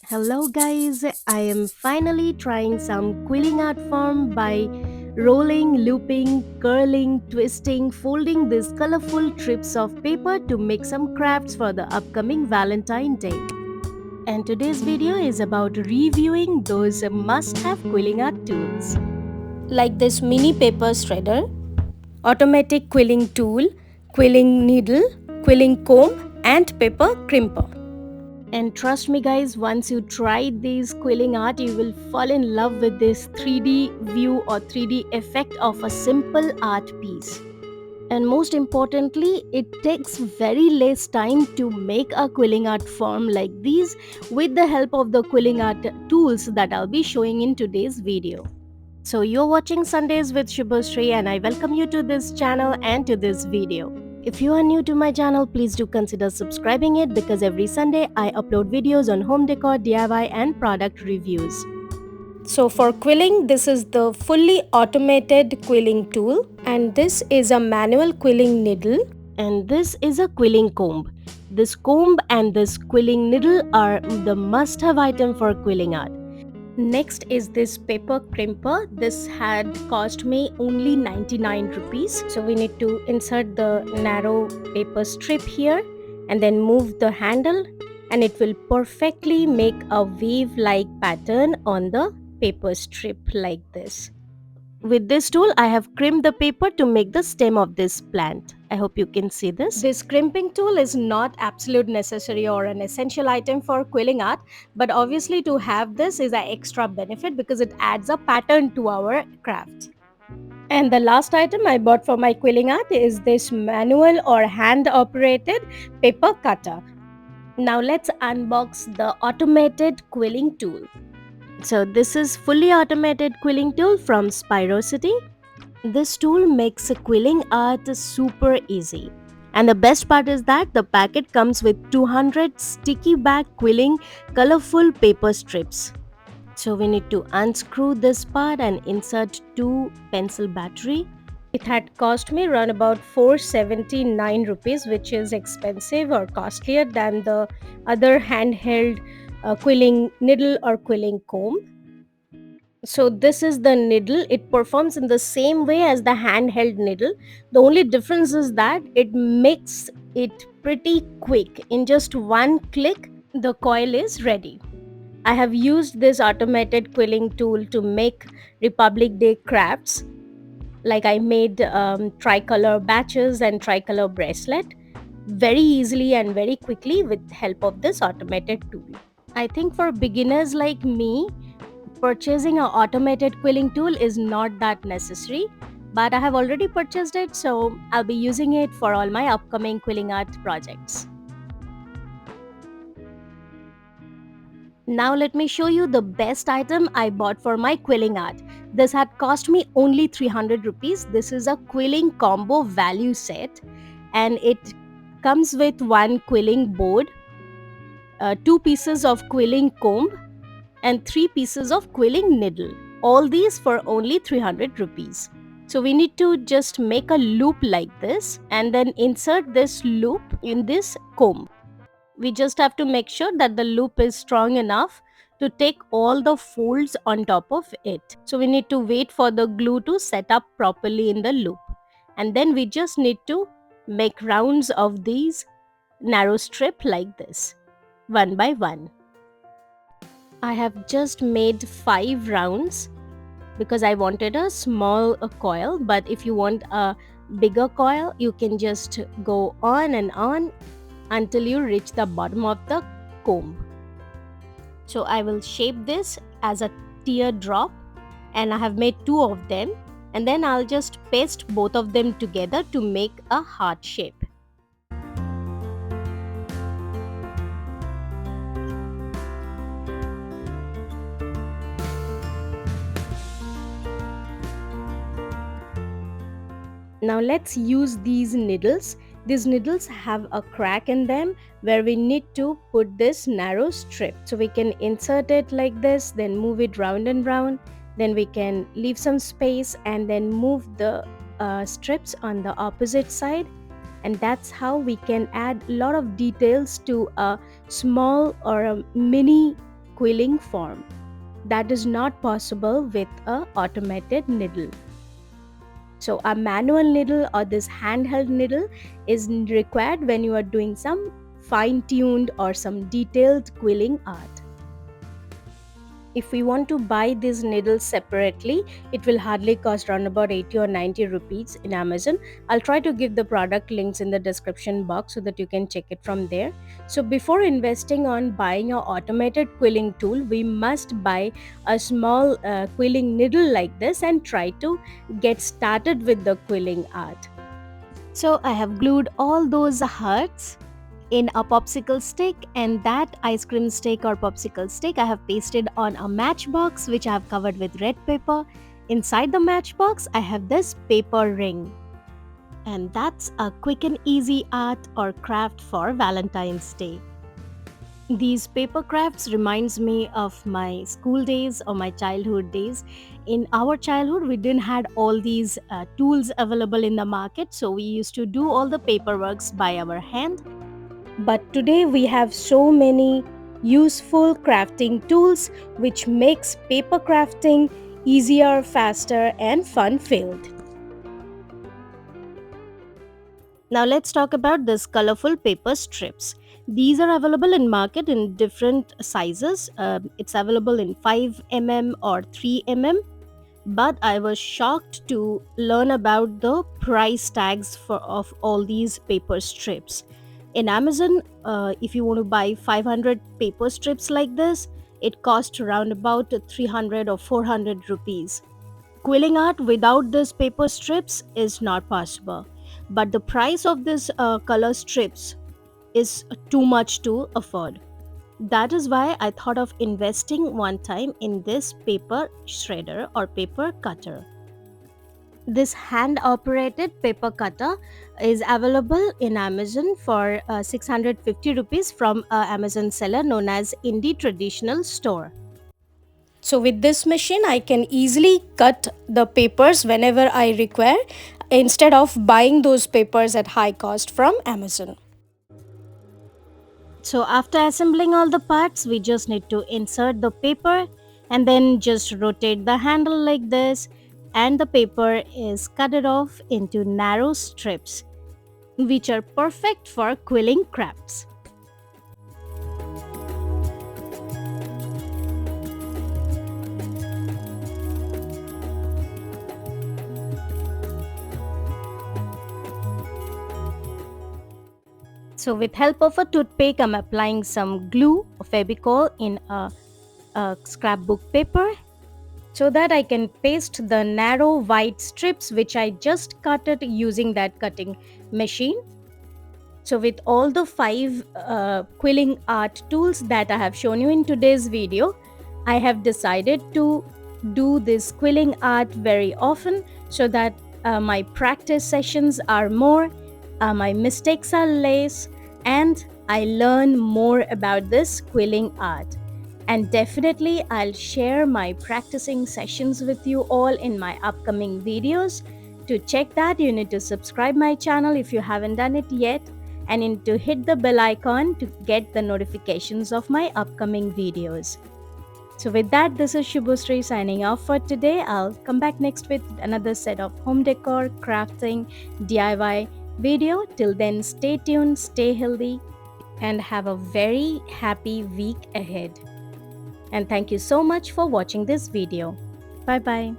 Hello guys, I am finally trying some quilling art form by rolling, looping, curling, twisting, folding these colorful strips of paper to make some crafts for the upcoming Valentine Day. And today's video is about reviewing those must-have quilling art tools. Like this mini paper shredder, automatic quilling tool, quilling needle, quilling comb and paper crimper. And trust me, guys, once you try this quilling art, you will fall in love with this 3D view or 3D effect of a simple art piece. And most importantly, it takes very less time to make a quilling art form like these with the help of the quilling art tools that I'll be showing in today's video. So you're watching Sundays with Shubhashree and I welcome you to this channel and to this video. If you are new to my channel, please do consider subscribing it because every Sunday I upload videos on home decor, DIY and product reviews. So for quilling, this is the fully automated quilling tool and this is a manual quilling needle and this is a quilling comb. This comb and this quilling needle are the must-have item for quilling art. Next is this paper crimper. This had cost me only 99 rupees. So we need to insert the narrow paper strip here and then move the handle and it will perfectly make a wave like pattern on the paper strip like this. With this tool, I have crimped the paper to make the stem of this plant. I hope you can see this. This crimping tool is not absolute necessary or an essential item for quilling art, but obviously to have this is an extra benefit because it adds a pattern to our craft. And the last item I bought for my quilling art is this manual or hand operated paper cutter. Now let's unbox the automated quilling tool. So this is fully automated quilling tool from Spirocity. This tool makes quilling art super easy. And the best part is that the packet comes with 200 sticky back quilling colorful paper strips. So we need to unscrew this part and insert two pencil battery. It had cost me around about 479 rupees, which is expensive or costlier than the other handheld quilling needle or quilling comb. So this is the needle. It performs in the same way as the handheld needle. The only difference is that it makes it pretty quick. In just one click, the coil is ready. I have used this automated quilling tool to make Republic Day crafts. Like I made tricolor batches and tricolor bracelet very easily and very quickly with help of this automated tool. I think for beginners like me, purchasing an automated quilling tool is not that necessary, but I have already purchased it, so I'll be using it for all my upcoming quilling art projects. Now let me show you the best item I bought for my quilling art. This had cost me only 300 rupees. This is a quilling combo value set and it comes with one quilling board, two pieces of quilling comb and 3 pieces of quilling needle. All these for only 300 rupees. So we need to just make a loop like this and then insert this loop in this comb. We just have to make sure that the loop is strong enough to take all the folds on top of it. So we need to wait for the glue to set up properly in the loop. And then we just need to make rounds of these narrow strip like this, one by one. I have just made 5 rounds because I wanted a small coil, but if you want a bigger coil, you can just go on and on until you reach the bottom of the comb. So I will shape this as a teardrop and I have made 2 of them, and then I'll just paste both of them together to make a heart shape. Now let's use these needles. These needles have a crack in them where we need to put this narrow strip. So we can insert it like this, then move it round and round. Then we can leave some space and then move the strips on the opposite side. And that's how we can add a lot of details to a small or a mini quilling form. That is not possible with a automated needle. So a manual needle or this handheld needle is required when you are doing some fine-tuned or some detailed quilling art. If we want to buy these needles separately, it will hardly cost around about 80 or 90 rupees in Amazon. I'll try to give the product links in the description box so that you can check it from there. So before investing on buying an automated quilling tool, we must buy a small quilling needle like this and try to get started with the quilling art. So I have glued all those hearts in a popsicle stick, and that ice cream stick or popsicle stick I have pasted on a matchbox which I have covered with red paper. Inside the matchbox I have this paper ring, and that's a quick and easy art or craft for Valentine's Day. These paper crafts reminds me of my school days or my childhood days. In our childhood we didn't had all these tools available in the market, so we used to do all the paperworks by our hand. But today we have so many useful crafting tools which makes paper crafting easier, faster and fun-filled. Now let's talk about this colorful paper strips. These are available in market in different sizes. It's available in 5 mm or 3 mm. But I was shocked to learn about the price tags of all these paper strips. In Amazon, if you want to buy 500 paper strips like this, it costs around about 300 or 400 rupees. Quilling art without these paper strips is not possible. But the price of these color strips is too much to afford. That is why I thought of investing one time in this paper shredder or paper cutter. This hand operated paper cutter is available in Amazon for 650 rupees from a Amazon seller known as Indie Traditional Store. So with this machine I can easily cut the papers whenever I require instead of buying those papers at high cost from Amazon. So after assembling all the parts, we just need to insert the paper and then just rotate the handle like this, and the paper is cut it off into narrow strips which are perfect for quilling crafts. So with help of a toothpick, I'm applying some glue or Fevicol in a scrapbook paper so that I can paste the narrow white strips which I just cut it using that cutting machine. So with all the 5 quilling art tools that I have shown you in today's video, I have decided to do this quilling art very often so that my practice sessions are more, my mistakes are less, and I learn more about this quilling art. And definitely I'll share my practicing sessions with you all in my upcoming videos. To check that, you need to subscribe my channel if you haven't done it yet, and need to hit the bell icon to get the notifications of my upcoming videos. So with that, this is Shubhushree signing off for today. I'll come back next with another set of home decor, crafting, DIY video. Till then, stay tuned, stay healthy, and have a very happy week ahead. And thank you so much for watching this video. Bye bye.